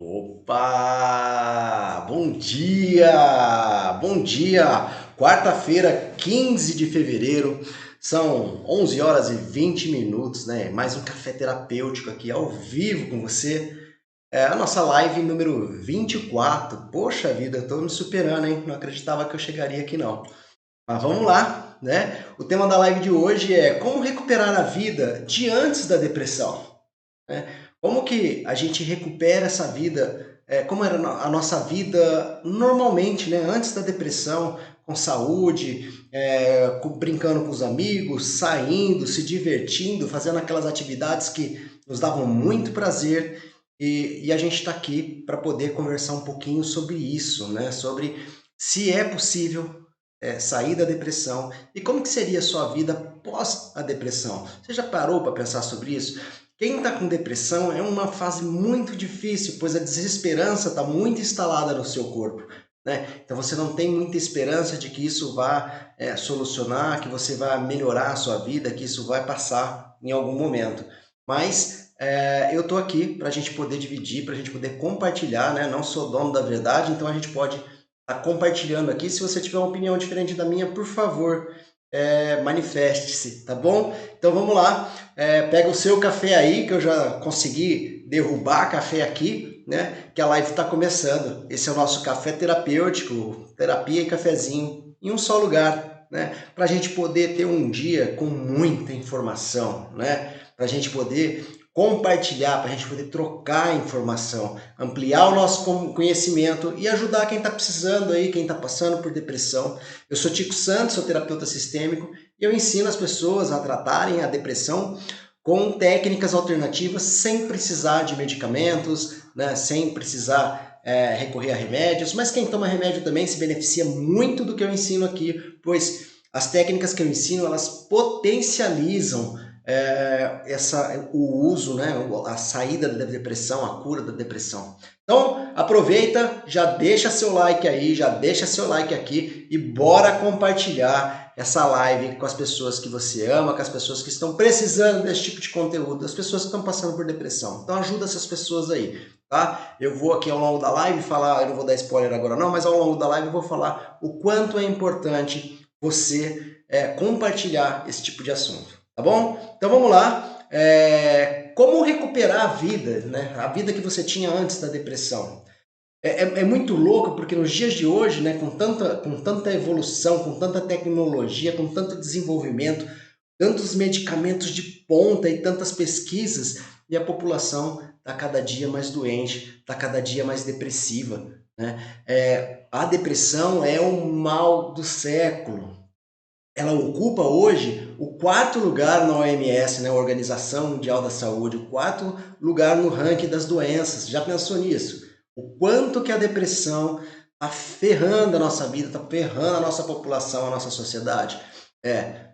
Opa! Bom dia! Bom dia! Quarta-feira, 15 de fevereiro, são 11 horas e 20 minutos, né? Mais um café terapêutico aqui ao vivo com você. É a nossa live número 24. Poxa vida, eu tô me superando, hein? Não acreditava que eu chegaria aqui não. Mas vamos lá, né? O tema da live de hoje é como recuperar a vida de antes da depressão, né? Como que a gente recupera essa vida, como era a nossa vida normalmente, né? Antes da depressão, com saúde, brincando com os amigos, saindo, se divertindo, fazendo aquelas atividades que nos davam muito prazer. E a gente está aqui para poder conversar um pouquinho sobre isso, né? Sobre se é possível sair da depressão e como que seria a sua vida pós a depressão. Você já parou para pensar sobre isso? Quem está com depressão é uma fase muito difícil, pois a desesperança está muito instalada no seu corpo, né? Então você não tem muita esperança de que isso vá solucionar, que você vai melhorar a sua vida, que isso vai passar em algum momento. Mas eu estou aqui para a gente poder dividir, para a gente poder compartilhar, né? Não sou dono da verdade, então a gente pode estar compartilhando aqui. Se você tiver uma opinião diferente da minha, por favor, manifeste-se, tá bom? Então vamos lá, pega o seu café aí, que eu já consegui derrubar café aqui, né? Que a live está começando. Esse é o nosso café terapêutico, terapia e cafezinho em um só lugar, né? Para a gente poder ter um dia com muita informação, né? Para a gente poder compartilhar, para a gente poder trocar informação, ampliar o nosso conhecimento e ajudar quem está precisando aí, quem está passando por depressão. Eu sou Tico Santos, sou terapeuta sistêmico e eu ensino as pessoas a tratarem a depressão com técnicas alternativas sem precisar de medicamentos, né, sem precisar recorrer a remédios, mas quem toma remédio também se beneficia muito do que eu ensino aqui, pois as técnicas que eu ensino, elas potencializam o uso, né, a saída da depressão, a cura da depressão. Então, aproveita, já deixa seu like aí, já deixa seu like aqui e bora compartilhar essa live com as pessoas que você ama, com as pessoas que estão precisando desse tipo de conteúdo, as pessoas que estão passando por depressão. Então ajuda essas pessoas aí, tá? Eu vou aqui ao longo da live falar, eu não vou dar spoiler agora não, mas ao longo da live eu vou falar o quanto é importante você compartilhar esse tipo de assunto, tá bom? Então vamos lá. Como recuperar a vida, né? A vida que você tinha antes da depressão. É muito louco porque nos dias de hoje, né, com tanta evolução, com tanta tecnologia, com tanto desenvolvimento, tantos medicamentos de ponta e tantas pesquisas, e a população está cada dia mais doente, está cada dia mais depressiva, né? A depressão é o mal do século. Ela ocupa hoje o quarto lugar na OMS, né, Organização Mundial da Saúde, o quarto lugar no ranking das doenças. Já pensou nisso? O quanto que a depressão está ferrando a nossa vida, está ferrando a nossa população, a nossa sociedade?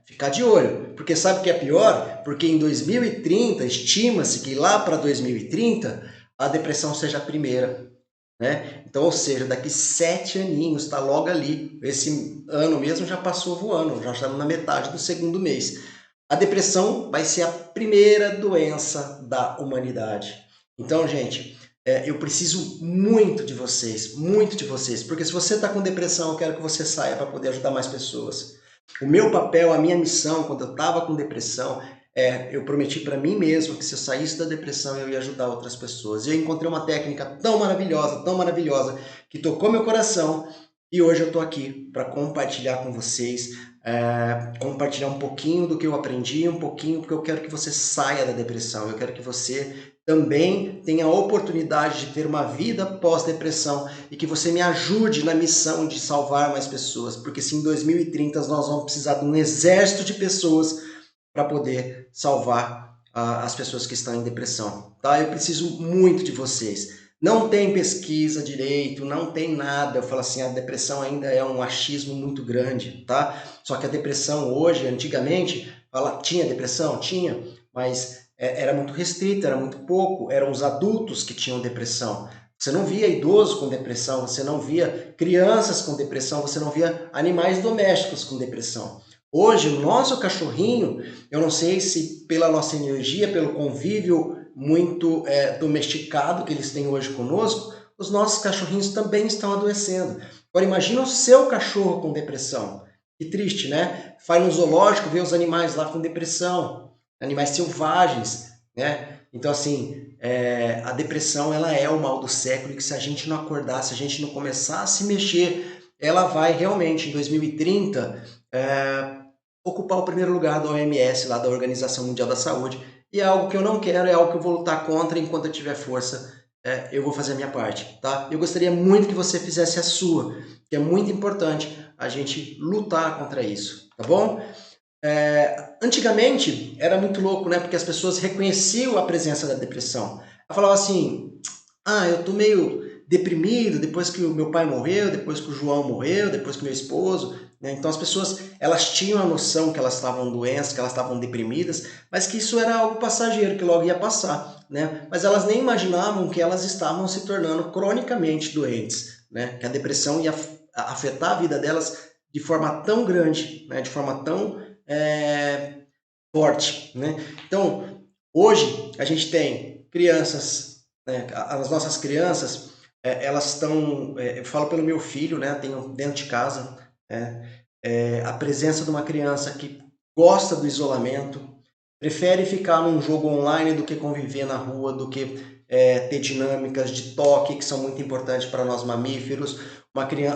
Ficar de olho, porque sabe o que é pior? Porque em 2030, estima-se que lá para 2030, a depressão seja a primeira, né? Então, ou seja, daqui 7 aninhos, está logo ali. Esse ano mesmo já passou voando, já estamos na metade do segundo mês. A depressão vai ser a primeira doença da humanidade. Então, gente, eu preciso muito de vocês, porque se você está com depressão, eu quero que você saia para poder ajudar mais pessoas. O meu papel, a minha missão, quando eu estava com depressão, eu prometi para mim mesmo que se eu saísse da depressão eu ia ajudar outras pessoas. E eu encontrei uma técnica tão maravilhosa, que tocou meu coração. E hoje eu estou aqui para compartilhar com vocês, compartilhar um pouquinho do que eu aprendi, um pouquinho, porque eu quero que você saia da depressão. Eu quero que você também tenha a oportunidade de ter uma vida pós-depressão e que você me ajude na missão de salvar mais pessoas, porque se em 2030 nós vamos precisar de um exército de pessoas para poder salvar as pessoas que estão em depressão, tá? Eu preciso muito de vocês. Não tem pesquisa direito, não tem nada. Eu falo assim, a depressão ainda é um achismo muito grande, tá? Só que a depressão hoje, antigamente, tinha depressão? Tinha, mas era muito restrita, era muito pouco, eram os adultos que tinham depressão. Você não via idosos com depressão, você não via crianças com depressão, você não via animais domésticos com depressão. Hoje, o nosso cachorrinho, eu não sei se pela nossa energia, pelo convívio muito domesticado que eles têm hoje conosco, os nossos cachorrinhos também estão adoecendo. Agora imagina o seu cachorro com depressão. Que triste, né? Vai no zoológico, vê os animais lá com depressão, animais selvagens, né? Então assim, a depressão ela é o mal do século e que se a gente não acordar, se a gente não começar a se mexer, ela vai realmente em 2030 ocupar o primeiro lugar da OMS, lá da Organização Mundial da Saúde, e é algo que eu não quero, é algo que eu vou lutar contra. Enquanto eu tiver força, eu vou fazer a minha parte, tá? Eu gostaria muito que você fizesse a sua, que é muito importante a gente lutar contra isso, tá bom? Antigamente era muito louco, né? Porque as pessoas reconheciam a presença da depressão. Ela falava assim, eu tô meio deprimido depois que o meu pai morreu, depois que o João morreu, depois que o meu esposo, né? Então as pessoas, elas tinham a noção que elas estavam doentes, que elas estavam deprimidas, mas que isso era algo passageiro, que logo ia passar, né? Mas elas nem imaginavam que elas estavam se tornando cronicamente doentes, né? Que a depressão ia afetar a vida delas de forma tão grande, né? De forma tão forte, né? Então, hoje a gente tem crianças, né? As nossas crianças, elas estão, eu falo pelo meu filho, né? Tenho dentro de casa, a presença de uma criança que gosta do isolamento, prefere ficar num jogo online do que conviver na rua, do que ter dinâmicas de toque que são muito importantes para nós mamíferos.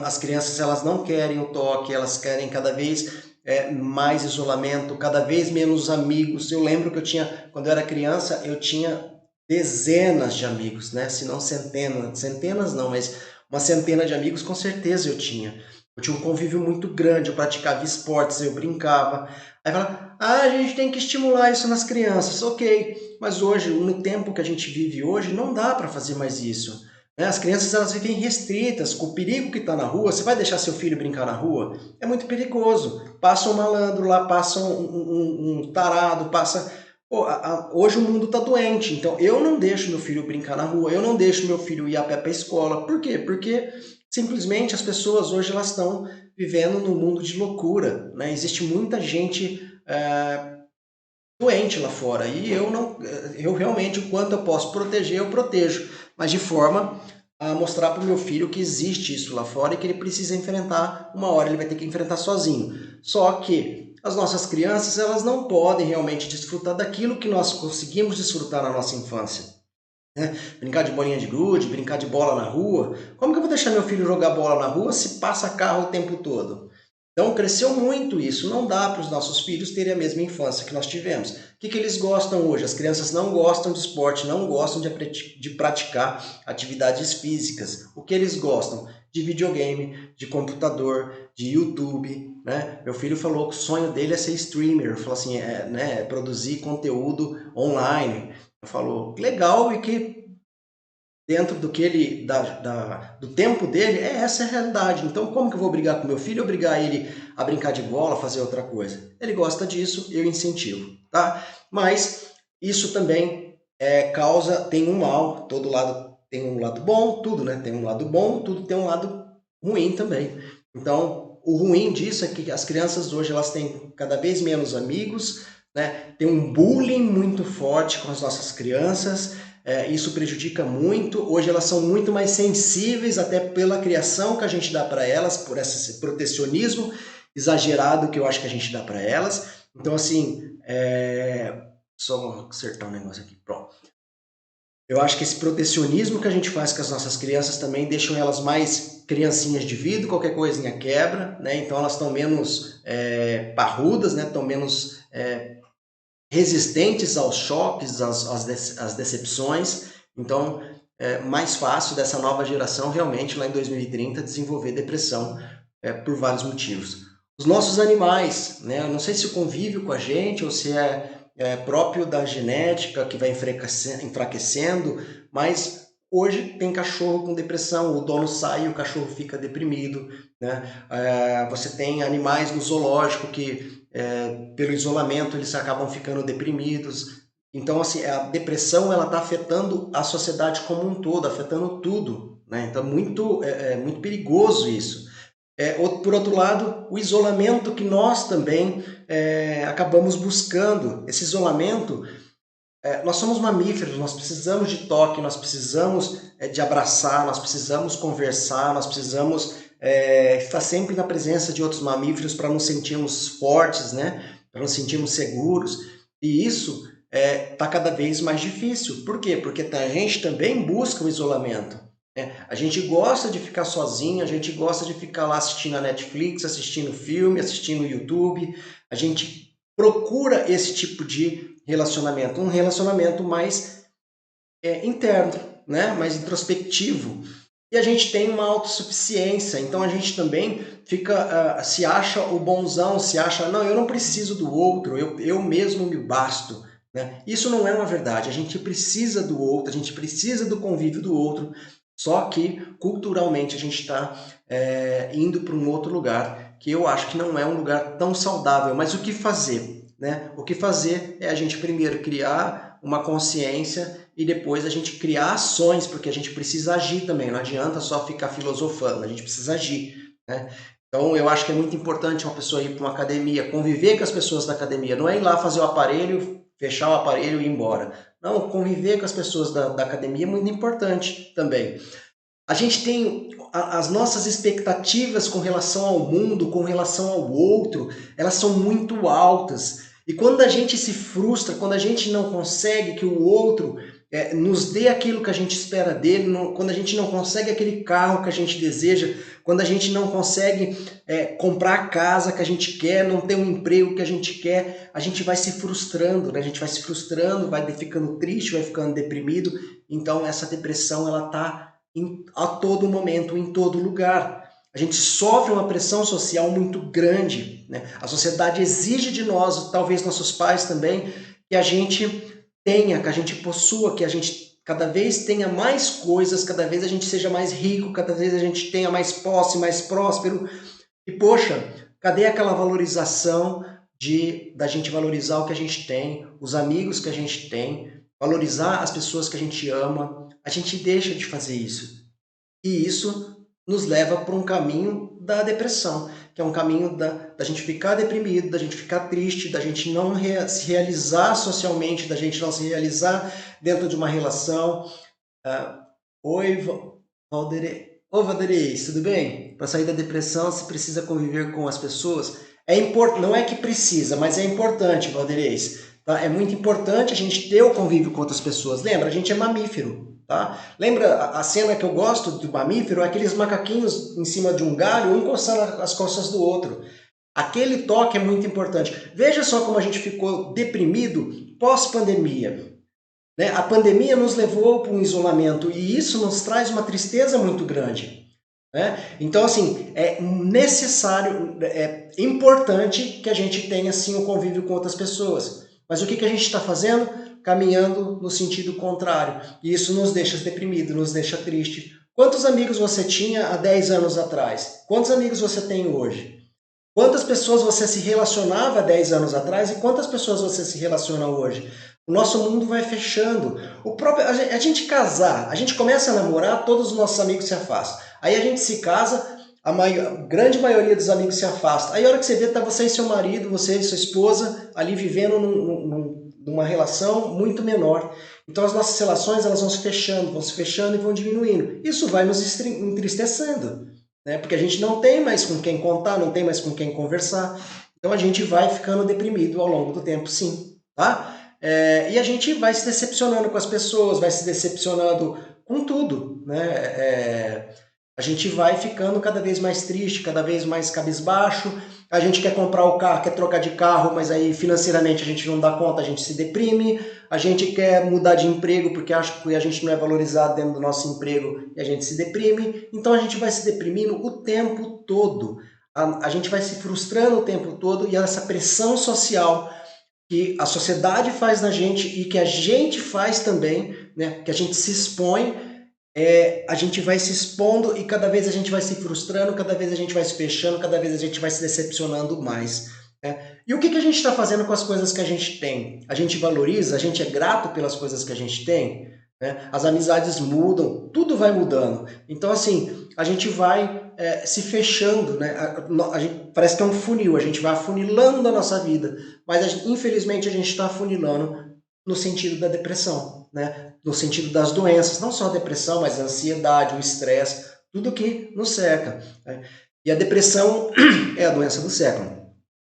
As crianças elas não querem o toque, elas querem cada vez mais isolamento, cada vez menos amigos. Eu lembro que eu tinha, quando eu era criança, eu tinha dezenas de amigos, né? Se não centenas, centenas não, mas uma centena de amigos com certeza eu tinha. Eu tinha um convívio muito grande, eu praticava esportes, eu brincava. Aí fala, a gente tem que estimular isso nas crianças. Ok, mas hoje, no tempo que a gente vive hoje, não dá para fazer mais isso. Né? As crianças elas vivem restritas, com o perigo que está na rua. Você vai deixar seu filho brincar na rua? É muito perigoso. Passa um malandro lá, passa um tarado, passa... Pô, hoje o mundo está doente, então eu não deixo meu filho brincar na rua, eu não deixo meu filho ir a pé para a escola. Por quê? Porque simplesmente as pessoas hoje elas estão vivendo num mundo de loucura, né? Existe muita gente doente lá fora e eu realmente, o quanto eu posso proteger, eu protejo, mas de forma a mostrar para o meu filho que existe isso lá fora e que ele precisa enfrentar, uma hora ele vai ter que enfrentar sozinho. Só que as nossas crianças, elas não podem realmente desfrutar daquilo que nós conseguimos desfrutar na nossa infância. Né? Brincar de bolinha de gude, brincar de bola na rua. Como que eu vou deixar meu filho jogar bola na rua se passa carro o tempo todo? Então cresceu muito isso. Não dá para os nossos filhos terem a mesma infância que nós tivemos. O que eles gostam hoje? As crianças não gostam de esporte, não gostam de praticar atividades físicas. O que eles gostam? De videogame, de computador, de YouTube. Né? Meu filho falou que o sonho dele é ser streamer. Falou assim, produzir conteúdo online. Falou, legal, e que dentro do que ele do tempo dele, essa é a realidade. Então, como que eu vou brigar com meu filho, obrigar ele a brincar de bola, fazer outra coisa? Ele gosta disso, eu incentivo, tá? Mas isso também tem um mal, todo lado tem um lado bom, tudo, né? Tem um lado bom, tudo tem um lado ruim também. Então, o ruim disso é que as crianças hoje elas têm cada vez menos amigos, né? Tem um bullying muito forte com as nossas crianças. Isso prejudica muito. Hoje elas são muito mais sensíveis, até pela criação que a gente dá para elas, por esse protecionismo exagerado que eu acho que a gente dá para elas. Então, assim, só acertar um negócio aqui, pronto. Eu acho que esse protecionismo que a gente faz com as nossas crianças também deixam elas mais criancinhas de vidro, qualquer coisinha quebra, né? Então elas estão menos parrudas, né? Estão menos resistentes aos choques, às decepções. Então, é mais fácil dessa nova geração realmente, lá em 2030, desenvolver depressão por vários motivos. Os nossos animais, né? Eu não sei se o convívio com a gente ou se é próprio da genética que vai enfraquecendo, mas hoje tem cachorro com depressão, o dono sai e o cachorro fica deprimido, né? Você tem animais no zoológico que pelo isolamento eles acabam ficando deprimidos. Então, assim, a depressão ela está afetando a sociedade como um todo, afetando tudo, né? Então, muito perigoso isso. Por outro lado, o isolamento que nós também acabamos buscando. Esse isolamento nós somos mamíferos, nós precisamos de toque, nós precisamos de abraçar, nós precisamos conversar, nós precisamos estar sempre na presença de outros mamíferos para nos sentirmos fortes, né? Para nos sentirmos seguros. E isso está cada vez mais difícil. Por quê? Porque a gente também busca o isolamento. Né? A gente gosta de ficar sozinho, a gente gosta de ficar lá assistindo a Netflix, assistindo filme, assistindo o YouTube. A gente procura esse tipo de relacionamento, um relacionamento mais interno, né? Mais introspectivo. E a gente tem uma autossuficiência, então a gente também fica, se acha o bonzão, se acha, não, eu não preciso do outro, eu mesmo me basto. Né? Isso não é uma verdade, a gente precisa do outro, a gente precisa do convívio do outro, só que culturalmente a gente está indo para um outro lugar, que eu acho que não é um lugar tão saudável, mas o que fazer? Né? O que fazer é a gente primeiro criar uma consciência e depois a gente criar ações, porque a gente precisa agir também, não adianta só ficar filosofando, a gente precisa agir. Né? Então eu acho que é muito importante uma pessoa ir para uma academia, conviver com as pessoas da academia, não é ir lá fazer o aparelho, fechar o aparelho e ir embora. Não, conviver com as pessoas da academia é muito importante também. A gente tem as nossas expectativas com relação ao mundo, com relação ao outro, elas são muito altas. E quando a gente se frustra, quando a gente não consegue que o outro nos dê aquilo que a gente espera dele, quando a gente não consegue aquele carro que a gente deseja, quando a gente não consegue comprar a casa que a gente quer, não ter um emprego que a gente quer, a gente vai se frustrando, né? A gente vai se frustrando, vai ficando triste, vai ficando deprimido. Então essa depressão ela está a todo momento, em todo lugar. A gente sofre uma pressão social muito grande. Né? A sociedade exige de nós, talvez nossos pais também, que a gente tenha, que a gente possua, que a gente cada vez tenha mais coisas, cada vez a gente seja mais rico, cada vez a gente tenha mais posse, mais próspero. E poxa, cadê aquela valorização da gente valorizar o que a gente tem, os amigos que a gente tem, valorizar as pessoas que a gente ama? A gente deixa de fazer isso. E isso nos leva para um caminho da depressão, que é um caminho da gente ficar deprimido, da gente ficar triste, da gente não se realizar socialmente, da gente não se realizar dentro de uma relação. Oi, Valderei. Ô, Valderei, tudo bem? Para sair da depressão, você precisa conviver com as pessoas. Não é que precisa, mas é importante, Valderei. Tá? É muito importante a gente ter o convívio com outras pessoas. Lembra, a gente é mamífero. Tá? Lembra a cena que eu gosto do mamífero? Aqueles macaquinhos em cima de um galho, um coçando as costas do outro. Aquele toque é muito importante. Veja só como a gente ficou deprimido pós-pandemia. Né? A pandemia nos levou para um isolamento e isso nos traz uma tristeza muito grande. Né? Então, assim, é necessário, é importante que a gente tenha, sim, um convívio com outras pessoas. Mas o que a gente está fazendo? Caminhando no sentido contrário. E isso nos deixa deprimido, nos deixa triste. Quantos amigos você tinha há 10 anos atrás? Quantos amigos você tem hoje? Quantas pessoas você se relacionava há 10 anos atrás e quantas pessoas você se relaciona hoje? O nosso mundo vai fechando. A gente casar, a gente começa a namorar, todos os nossos amigos se afastam. Aí a gente se casa, a grande maioria dos amigos se afasta. Aí a hora que você vê, tá você e seu marido, você e sua esposa ali vivendo numa relação muito menor. Então as nossas relações elas vão se fechando e vão diminuindo. Isso vai nos entristecendo. Né? Porque a gente não tem mais com quem contar, não tem mais com quem conversar. Então a gente vai ficando deprimido ao longo do tempo, sim. Tá? E a gente vai se decepcionando com as pessoas, vai se decepcionando com tudo. Né? A gente vai ficando cada vez mais triste, cada vez mais cabisbaixo. A gente quer comprar o carro, quer trocar de carro, mas aí financeiramente a gente não dá conta, a gente se deprime. A gente quer mudar de emprego porque acha que a gente não é valorizado dentro do nosso emprego e a gente se deprime. Então a gente vai se deprimindo o tempo todo. A gente vai se frustrando o tempo todo e essa pressão social que a sociedade faz na gente e que a gente faz também, né? Que a gente se expõe, a gente vai se expondo e cada vez a gente vai se frustrando, cada vez a gente vai se fechando, cada vez a gente vai se decepcionando mais. Né? E o que a gente está fazendo com as coisas que a gente tem? A gente valoriza, a gente é grato pelas coisas que a gente tem? Né? As amizades mudam, tudo vai mudando. Então, assim, a gente vai se fechando, né? Parece que é um funil, a gente vai afunilando a nossa vida, mas infelizmente a gente está afunilando no sentido da depressão, né? No sentido das doenças, não só a depressão, mas a ansiedade, o estresse, tudo que nos cerca, né? E a depressão é a doença do século.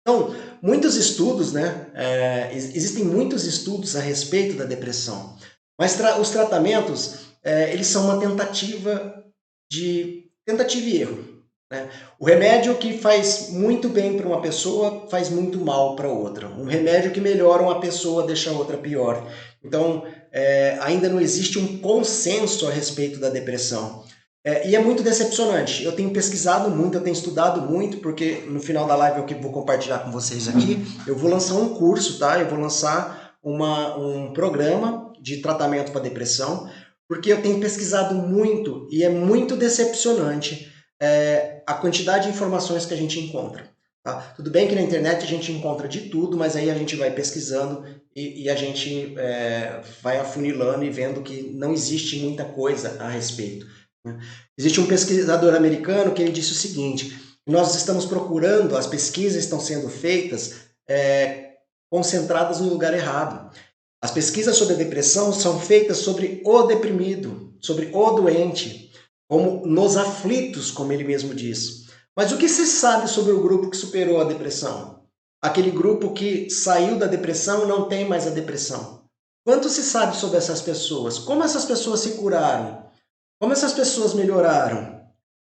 Então, muitos estudos, né? Existem muitos estudos a respeito da depressão, mas os tratamentos, eles são uma tentativa e erro, né? O remédio que faz muito bem para uma pessoa faz muito mal para outra. Um remédio que melhora uma pessoa deixa a outra pior. Então, ainda não existe um consenso a respeito da depressão. E é muito decepcionante. Eu tenho pesquisado muito, eu tenho estudado muito, porque no final da live eu vou compartilhar com vocês aqui, eu vou lançar um curso, tá? Eu vou lançar um programa de tratamento para depressão, porque eu tenho pesquisado muito e é muito decepcionante a quantidade de informações que a gente encontra. Tá? Tudo bem que na internet a gente encontra de tudo, mas aí a gente vai pesquisando e a gente vai afunilando e vendo que não existe muita coisa a respeito. Né? Existe um pesquisador americano que ele disse o seguinte: nós estamos procurando, as pesquisas estão sendo feitas concentradas no lugar errado. As pesquisas sobre a depressão são feitas sobre o deprimido, sobre o doente, como nos aflitos, como ele mesmo diz. Mas o que se sabe sobre o grupo que superou a depressão? Aquele grupo que saiu da depressão e não tem mais a depressão. Quanto se sabe sobre essas pessoas? Como essas pessoas se curaram? Como essas pessoas melhoraram?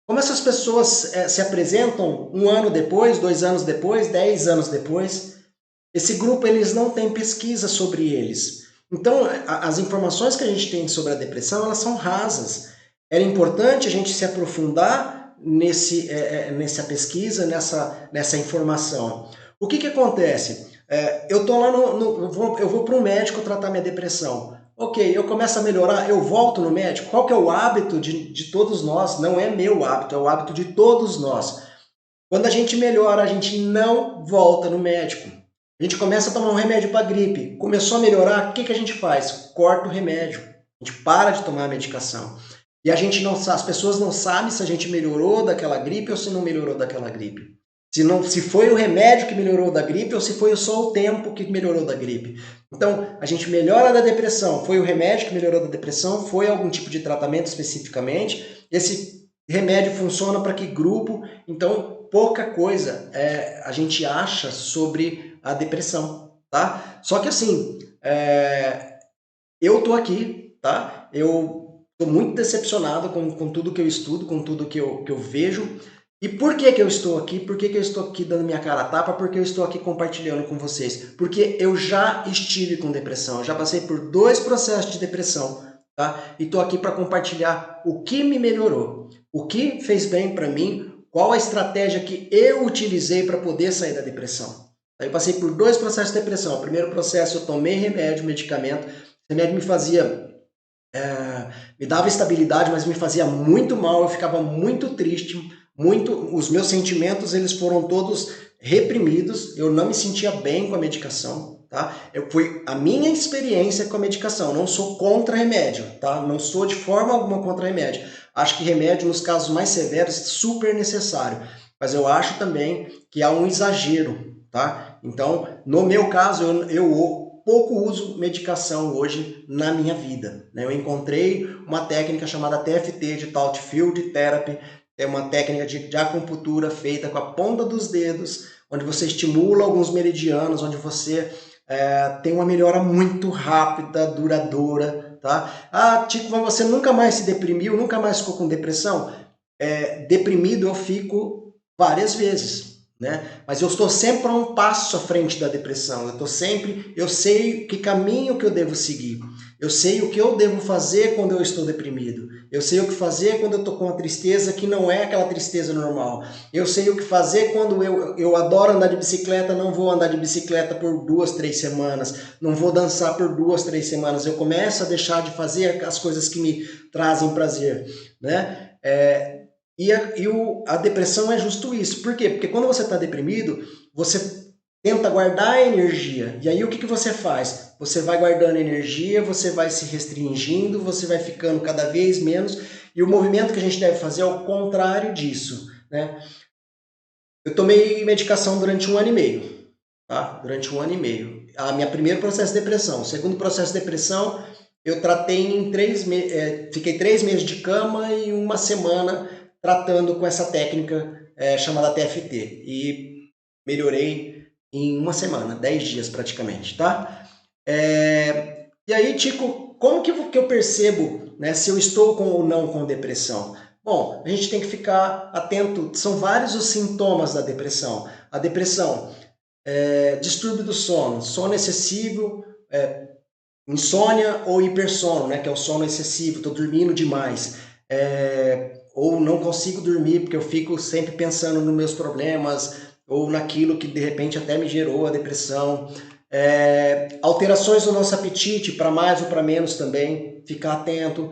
Como essas pessoas se apresentam 1 ano depois, 2 anos depois, 10 anos depois? Esse grupo, eles não têm pesquisa sobre eles. Então, as informações que a gente tem sobre a depressão, elas são rasas. Era importante a gente se aprofundar nessa pesquisa, nessa informação. O que acontece? Eu tô lá eu vou para um médico tratar minha depressão. Ok, eu começo a melhorar, eu volto no médico. Qual que é o hábito de todos nós? Não é meu hábito, é o hábito de todos nós. Quando a gente melhora, a gente não volta no médico. A gente começa a tomar um remédio para gripe. Começou a melhorar, o que a gente faz? Corta o remédio. A gente para de tomar a medicação. E a gente não, as pessoas não sabem se a gente melhorou daquela gripe ou se não melhorou daquela gripe. Se foi o remédio que melhorou da gripe ou se foi só o tempo que melhorou da gripe. Então, a gente melhora da depressão. Foi o remédio que melhorou da depressão? Foi algum tipo de tratamento especificamente? Esse remédio funciona para que grupo? Então, pouca coisa a gente acha sobre a depressão, tá? Só que assim, eu tô aqui, tá? Eu tô muito decepcionado com tudo que eu estudo, com tudo que eu vejo. E por que eu estou aqui? Por que eu estou aqui dando minha cara a tapa? Porque eu estou aqui compartilhando com vocês. Porque eu já estive com depressão, eu já passei por 2 processos de depressão, tá? E tô aqui para compartilhar o que me melhorou, o que fez bem para mim, qual a estratégia que eu utilizei para poder sair da depressão. Eu passei por 2 processos de depressão. O primeiro processo eu tomei remédio, medicamento. O remédio me fazia me dava estabilidade, mas me fazia muito mal, eu ficava muito triste, os meus sentimentos eles foram todos reprimidos, eu não me sentia bem com a medicação, tá? Foi a minha experiência com a medicação, não sou contra remédio, tá? Não sou de forma alguma contra remédio. Acho que remédio nos casos mais severos é super necessário, mas eu acho também que há um exagero, tá? Então, no meu caso, eu pouco uso medicação hoje na minha vida. Eu encontrei uma técnica chamada TFT, de Thought Field Therapy, é uma técnica de acupuntura feita com a ponta dos dedos, onde você estimula alguns meridianos, onde você tem uma melhora muito rápida, duradoura. Tá? Ah, Tico, mas você nunca mais se deprimiu, nunca mais ficou com depressão? Deprimido eu fico várias vezes. Né? Mas eu estou sempre a um passo à frente da depressão. Eu sei que caminho que eu devo seguir. Eu sei o que eu devo fazer quando eu estou deprimido. Eu sei o que fazer quando eu estou com uma tristeza que não é aquela tristeza normal. Eu sei o que fazer quando eu adoro andar de bicicleta, não vou andar de bicicleta por 2, 3 semanas. Não vou dançar por 2, 3 semanas. Eu começo a deixar de fazer as coisas que me trazem prazer. Né? A depressão é justo isso. Por quê? Porque quando você está deprimido, você tenta guardar a energia. E aí o que você faz? Você vai guardando energia, você vai se restringindo, você vai ficando cada vez menos. E o movimento que a gente deve fazer é o contrário disso. Né? Eu tomei medicação durante 1 ano e meio. Tá? Durante 1 ano e meio. a minha primeiro processo de depressão. O segundo processo de depressão, eu tratei em 3 meses, fiquei 3 meses de cama e uma semana tratando com essa técnica chamada TFT. E melhorei em uma semana, 10 dias praticamente, tá? E aí, Tico, como que eu percebo, né, se eu estou com ou não com depressão? Bom, a gente tem que ficar atento, são vários os sintomas da depressão. A depressão, distúrbio do sono, sono excessivo, insônia ou hipersono, né, que é o sono excessivo, estou dormindo demais, ou não consigo dormir porque eu fico sempre pensando nos meus problemas ou naquilo que de repente até me gerou a depressão. Alterações no nosso apetite, para mais ou para menos também, ficar atento.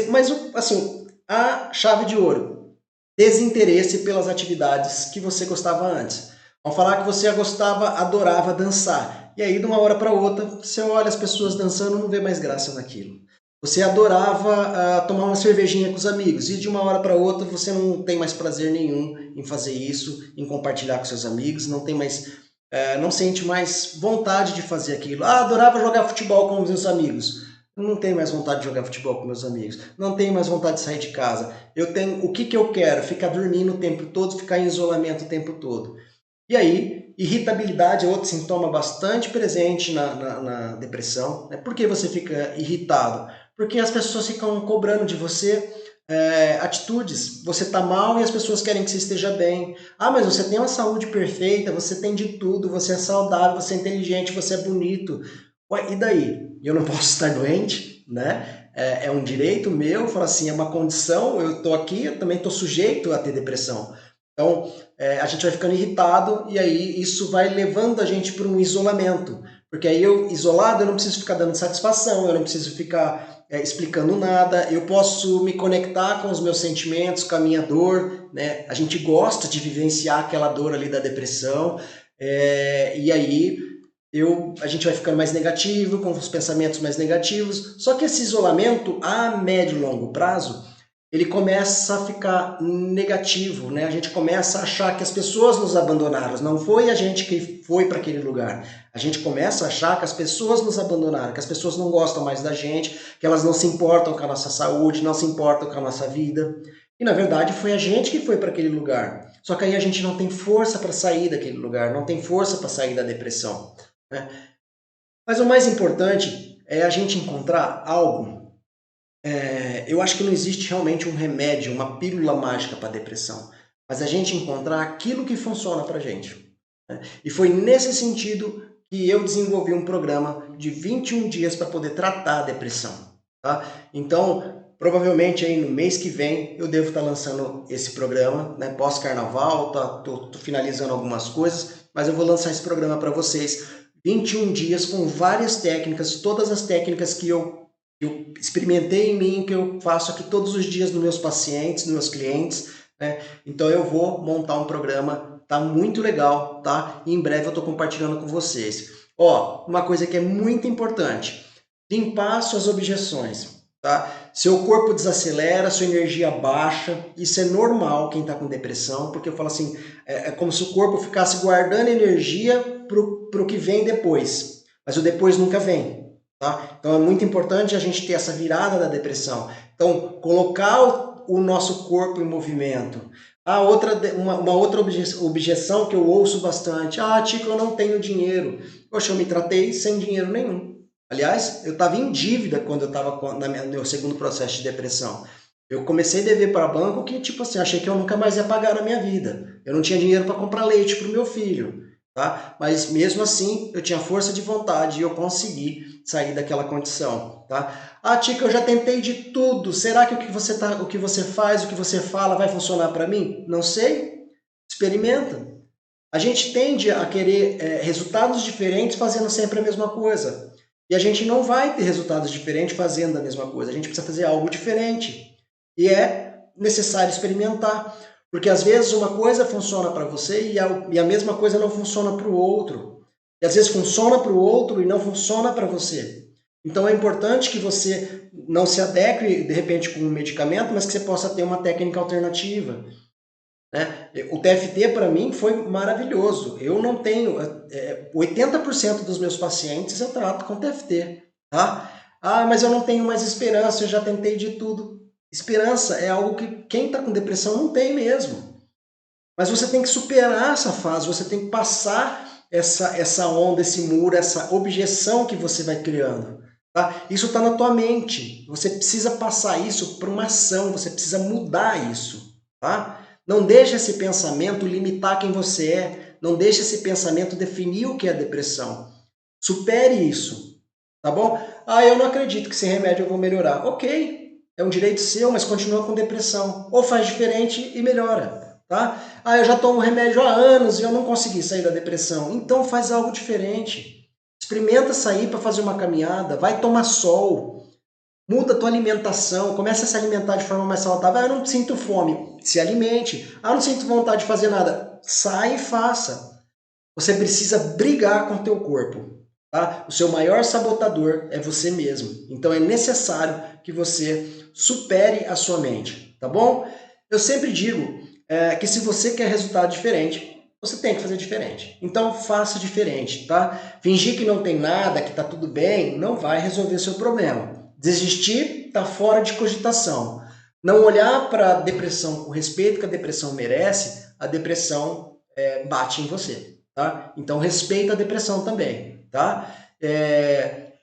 Mas, assim, a chave de ouro, desinteresse pelas atividades que você gostava antes. Vamos falar que você adorava dançar. E aí, de uma hora para outra, você olha as pessoas dançando e não vê mais graça naquilo. Você adorava tomar uma cervejinha com os amigos e de uma hora para outra você não tem mais prazer nenhum em fazer isso, em compartilhar com seus amigos, não sente mais vontade de fazer aquilo. Adorava jogar futebol com os meus amigos. Não tenho mais vontade de jogar futebol com meus amigos. Não tenho mais vontade de sair de casa. O que eu quero? Ficar dormindo o tempo todo, ficar em isolamento o tempo todo. E aí, irritabilidade é outro sintoma bastante presente na depressão. Por que você fica irritado? Porque as pessoas ficam cobrando de você atitudes. Você está mal e as pessoas querem que você esteja bem. Mas você tem uma saúde perfeita, você tem de tudo, você é saudável, você é inteligente, você é bonito. Ué, e daí? Eu não posso estar doente, né? É um direito meu, falo assim, é uma condição, eu estou aqui, eu também estou sujeito a ter depressão. Então, a gente vai ficando irritado e aí isso vai levando a gente para um isolamento. Porque aí isolado, eu não preciso ficar dando satisfação, eu não preciso ficar explicando nada, eu posso me conectar com os meus sentimentos, com a minha dor, né? A gente gosta de vivenciar aquela dor ali da depressão, e aí a gente vai ficando mais negativo, com os pensamentos mais negativos. Só que esse isolamento, a médio e longo prazo, ele começa a ficar negativo, né? A gente começa a achar que as pessoas nos abandonaram, não foi a gente que foi para aquele lugar. A gente começa a achar que as pessoas nos abandonaram, que as pessoas não gostam mais da gente, que elas não se importam com a nossa saúde, não se importam com a nossa vida. E na verdade foi a gente que foi para aquele lugar. Só que aí a gente não tem força para sair daquele lugar, não tem força para sair da depressão, né? Mas o mais importante é a gente encontrar algo. Eu acho que não existe realmente um remédio, uma pílula mágica para a depressão, mas a gente encontrar aquilo que funciona para a gente, né? E foi nesse sentido que eu desenvolvi um programa de 21 dias para poder tratar a depressão, tá? Então, provavelmente aí no mês que vem eu devo estar lançando esse programa, né? Pós-carnaval, tô finalizando algumas coisas, mas eu vou lançar esse programa para vocês. 21 dias com várias técnicas, todas as técnicas que eu experimentei em mim, que eu faço aqui todos os dias nos meus pacientes, nos meus clientes, né? Então eu vou montar um programa, tá muito legal, tá? E em breve eu tô compartilhando com vocês. Uma coisa que é muito importante, limpar suas objeções, tá? Seu corpo desacelera, sua energia baixa, isso é normal quem tá com depressão, porque eu falo assim, é como se o corpo ficasse guardando energia pro que vem depois, mas o depois nunca vem. Tá? Então é muito importante a gente ter essa virada da depressão. Então, colocar o nosso corpo em movimento. Uma outra objeção que eu ouço bastante. Tico, eu não tenho dinheiro. Poxa, eu me tratei sem dinheiro nenhum. Aliás, eu estava em dívida quando eu estava no meu segundo processo de depressão. Eu comecei a dever para banco que, tipo assim, achei que eu nunca mais ia pagar na minha vida. Eu não tinha dinheiro para comprar leite para o meu filho. Tá? Mas mesmo assim, eu tinha força de vontade e eu consegui sair daquela condição, tá? Tico, eu já tentei de tudo. Será que o que você faz, o que você fala vai funcionar para mim? Não sei. Experimenta. A gente tende a querer resultados diferentes fazendo sempre a mesma coisa. E a gente não vai ter resultados diferentes fazendo a mesma coisa. A gente precisa fazer algo diferente. E é necessário experimentar. Porque às vezes uma coisa funciona para você e a mesma coisa não funciona para o outro. E às vezes funciona para o outro e não funciona para você. Então é importante que você não se adeque de repente com um medicamento, mas que você possa ter uma técnica alternativa. né? O TFT para mim foi maravilhoso. Eu não tenho 80% dos meus pacientes eu trato com TFT, tá? Ah, mas eu não tenho mais esperança, eu já tentei de tudo. Esperança é algo que quem está com depressão não tem mesmo. Mas você tem que superar essa fase, você tem que passar essa onda, esse muro, essa objeção que você vai criando. Tá? Isso está na tua mente. Você precisa passar isso para uma ação, você precisa mudar isso. Tá? Não deixe esse pensamento limitar quem você é, não deixe esse pensamento definir o que é depressão. Supere isso, tá bom? Ah, eu não acredito que sem remédio eu vou melhorar. Ok, é um direito seu, mas continua com depressão. Ou faz diferente e melhora, tá? Ah, eu já tomo remédio há anos e eu não consegui sair da depressão. Então faz algo diferente. Experimenta sair para fazer uma caminhada, vai tomar sol, muda a tua alimentação, começa a se alimentar de forma mais saudável. Ah, eu não sinto fome, se alimente. Ah, eu não sinto vontade de fazer nada. Sai e faça. Você precisa brigar com o teu corpo. Tá? O seu maior sabotador é você mesmo. Então é necessário que você supere a sua mente, tá bom? Eu sempre digo que se você quer resultado diferente, você tem que fazer diferente. Então faça diferente, tá? Fingir que não tem nada, que tá tudo bem, não vai resolver seu problema. Desistir está fora de cogitação. Não olhar para a depressão com o respeito que a depressão merece, a depressão bate em você. Tá? Então respeita a depressão também, tá?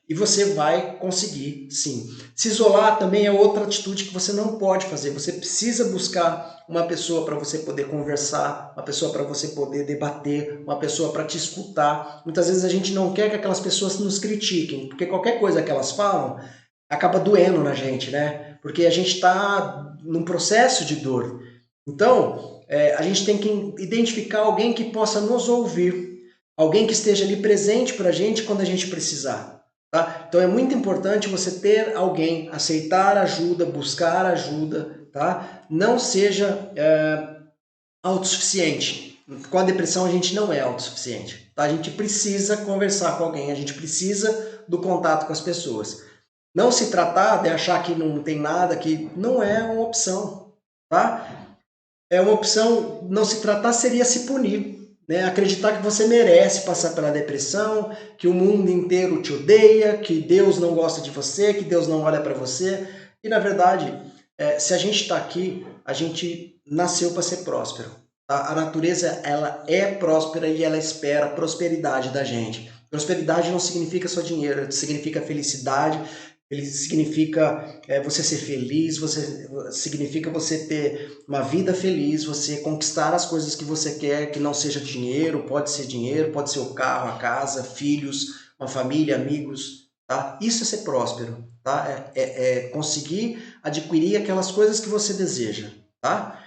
E você vai conseguir, sim. Se isolar também é outra atitude que você não pode fazer. Você precisa buscar uma pessoa para você poder conversar, uma pessoa para você poder debater, uma pessoa para te escutar. Muitas vezes a gente não quer que aquelas pessoas nos critiquem, porque qualquer coisa que elas falam acaba doendo na gente, né? Porque a gente está num processo de dor. Então, a gente tem que identificar alguém que possa nos ouvir, alguém que esteja ali presente para a gente quando a gente precisar. Tá? Então é muito importante você ter alguém, aceitar ajuda, buscar ajuda, tá? Não seja autossuficiente. Com a depressão a gente não é autossuficiente. Tá? A gente precisa conversar com alguém, a gente precisa do contato com as pessoas. Não se tratar de achar que não tem nada, que não é uma opção. Tá? É uma opção, não se tratar seria se punir, né? Acreditar que você merece passar pela depressão, que o mundo inteiro te odeia, que Deus não gosta de você, que Deus não olha para você. E na verdade, se a gente está aqui, a gente nasceu para ser próspero. Tá? A natureza ela é próspera e ela espera a prosperidade da gente. Prosperidade não significa só dinheiro, significa felicidade, ele significa você ser feliz, significa você ter uma vida feliz, você conquistar as coisas que você quer, que não seja dinheiro, pode ser o carro, a casa, filhos, uma família, amigos, tá? Isso é ser próspero, tá? É conseguir adquirir aquelas coisas que você deseja, tá?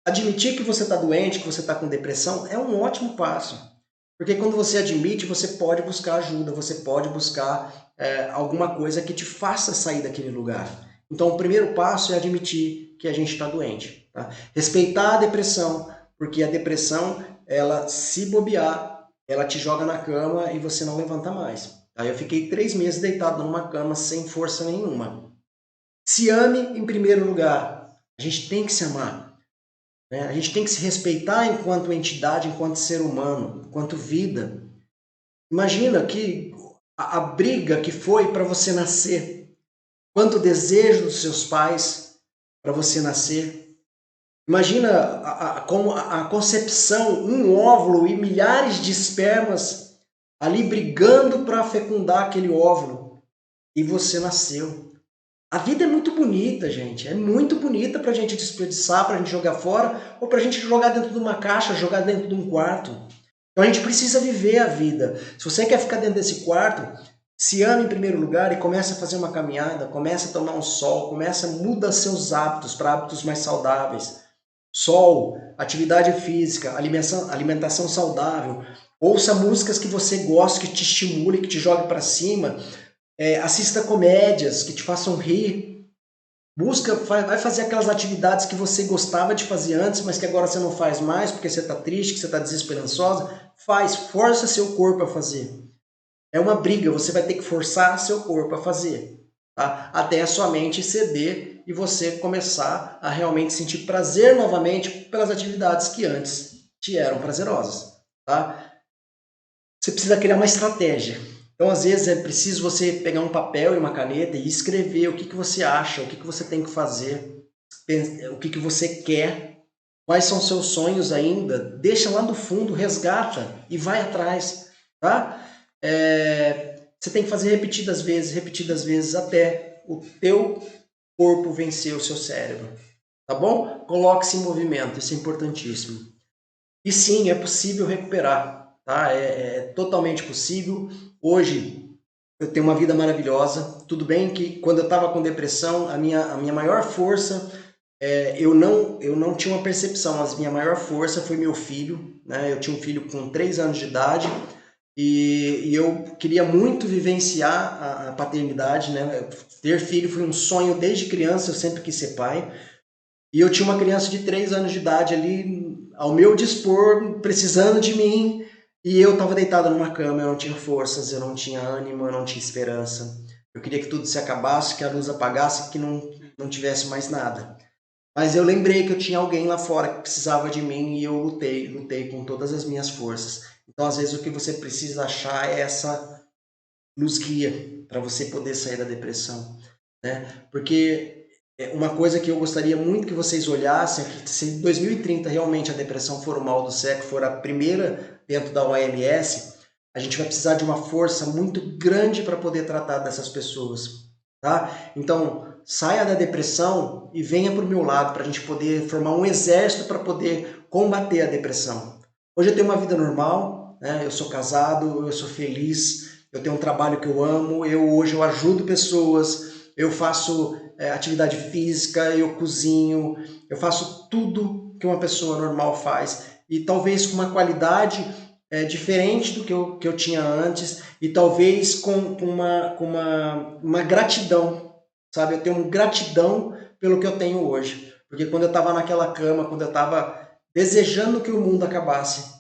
Admitir que você está doente, que você está com depressão, é um ótimo passo. Porque quando você admite, você pode buscar ajuda, você pode buscar alguma coisa que te faça sair daquele lugar. Então, o primeiro passo é admitir que a gente está doente. Tá? Respeitar a depressão, porque a depressão, ela se bobear, ela te joga na cama e você não levanta mais. Aí eu fiquei 3 meses deitado numa cama sem força nenhuma. Se ame em primeiro lugar. A gente tem que se amar. Né? A gente tem que se respeitar enquanto entidade, enquanto ser humano, enquanto vida. Imagina que a briga que foi para você nascer, quanto desejo dos seus pais para você nascer. Imagina como a concepção, um óvulo e milhares de espermas ali brigando para fecundar aquele óvulo. E você nasceu. A vida é muito bonita, gente. É muito bonita pra gente desperdiçar, pra gente jogar fora, ou pra gente jogar dentro de uma caixa, jogar dentro de um quarto. Então a gente precisa viver a vida. Se você quer ficar dentro desse quarto, se ame em primeiro lugar e comece a fazer uma caminhada, comece a tomar um sol, comece a mudar seus hábitos para hábitos mais saudáveis. Sol, atividade física, alimentação saudável. Ouça músicas que você gosta, que te estimule, que te jogue para cima. Assista comédias que te façam rir. Vai fazer aquelas atividades que você gostava de fazer antes, mas que agora você não faz mais porque você está triste, que você está desesperançosa. Força seu corpo a fazer. É uma briga, você vai ter que forçar seu corpo a fazer, tá? Até a sua mente ceder e você começar a realmente sentir prazer novamente pelas atividades que antes te eram prazerosas, tá? Você precisa criar uma estratégia. Então, às vezes, é preciso você pegar um papel e uma caneta e escrever o que você acha, o que você tem que fazer, o que você quer, quais são seus sonhos ainda, deixa lá no fundo, resgata e vai atrás, tá? Você tem que fazer repetidas vezes, até o teu corpo vencer o seu cérebro, tá bom? Coloque-se em movimento, isso é importantíssimo. E sim, é possível recuperar, tá? É totalmente possível. Hoje eu tenho uma vida maravilhosa. Tudo bem que quando eu estava com depressão, a minha maior força, eu não tinha uma percepção, mas minha maior força foi meu filho, né? Eu tinha um filho com 3 anos de idade e eu queria muito vivenciar a paternidade, né? Ter filho foi um sonho desde criança, eu sempre quis ser pai. E eu tinha uma criança de 3 anos de idade ali ao meu dispor, precisando de mim, e eu estava deitado numa cama, eu não tinha forças, eu não tinha ânimo, eu não tinha esperança. Eu queria que tudo se acabasse, que a luz apagasse, que não tivesse mais nada. Mas eu lembrei que eu tinha alguém lá fora que precisava de mim e eu lutei com todas as minhas forças. Então, às vezes, o que você precisa achar é essa luz guia para você poder sair da depressão, né? Porque uma coisa que eu gostaria muito que vocês olhassem é que se em 2030 realmente a depressão for o mal do século, for a primeira dentro da OMS, a gente vai precisar de uma força muito grande para poder tratar dessas pessoas, tá? Então, saia da depressão e venha para o meu lado para a gente poder formar um exército para poder combater a depressão. Hoje eu tenho uma vida normal, né? Eu sou casado, eu sou feliz, eu tenho um trabalho que eu amo, hoje eu ajudo pessoas, eu faço atividade física, eu cozinho, eu faço tudo que uma pessoa normal faz e talvez com uma qualidade diferente do que eu tinha antes e talvez com uma gratidão, sabe? Eu tenho gratidão pelo que eu tenho hoje, porque quando eu estava naquela cama, quando eu estava desejando que o mundo acabasse,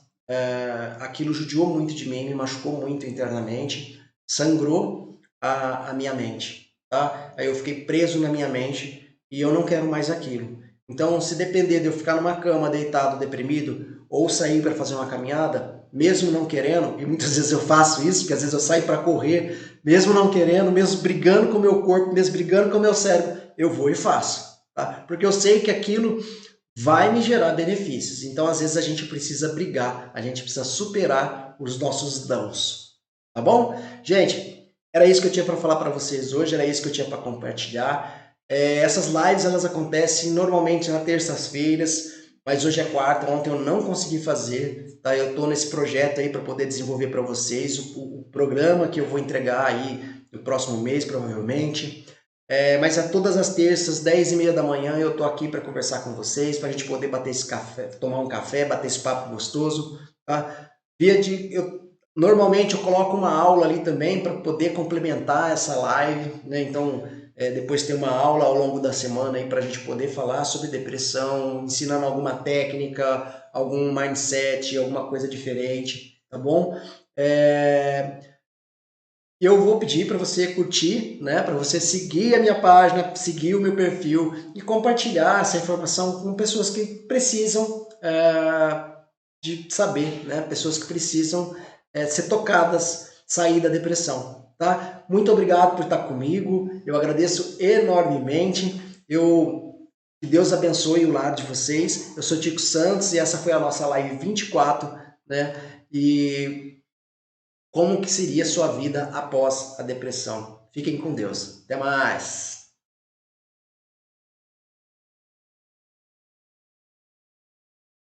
aquilo judiou muito de mim, me machucou muito internamente, sangrou a minha mente, tá? Aí eu fiquei preso na minha mente e eu não quero mais aquilo. Então, se depender de eu ficar numa cama, deitado, deprimido, ou sair para fazer uma caminhada, mesmo não querendo, e muitas vezes eu faço isso, porque às vezes eu saio para correr, mesmo não querendo, mesmo brigando com o meu corpo, mesmo brigando com o meu cérebro, eu vou e faço, tá? Porque eu sei que aquilo vai me gerar benefícios. Então, às vezes, a gente precisa brigar, a gente precisa superar os nossos dãos. Tá bom? Gente, era isso que eu tinha para falar para vocês hoje, era isso que eu tinha para compartilhar. Essas lives, elas acontecem normalmente nas terças-feiras, mas hoje é quarta, ontem eu não consegui fazer, tá? Eu estou nesse projeto aí para poder desenvolver para vocês o programa que eu vou entregar aí no próximo mês, provavelmente. Mas a todas as terças, 10h30 da manhã, eu tô aqui para conversar com vocês, para a gente poder bater esse café, tomar um café, bater esse papo gostoso, tá? Normalmente eu coloco uma aula ali também para poder complementar essa live, né? Então, depois tem uma aula ao longo da semana aí para a gente poder falar sobre depressão, ensinando alguma técnica, algum mindset, alguma coisa diferente, tá bom? Eu vou pedir para você curtir, né, para você seguir a minha página, seguir o meu perfil e compartilhar essa informação com pessoas que precisam de saber, né, pessoas que precisam ser tocadas, sair da depressão, tá? Muito obrigado por estar comigo, eu agradeço enormemente, que Deus abençoe o lar de vocês. Eu sou Tico Santos e essa foi a nossa live 24, né? E como que seria a sua vida após a depressão. Fiquem com Deus. Até mais!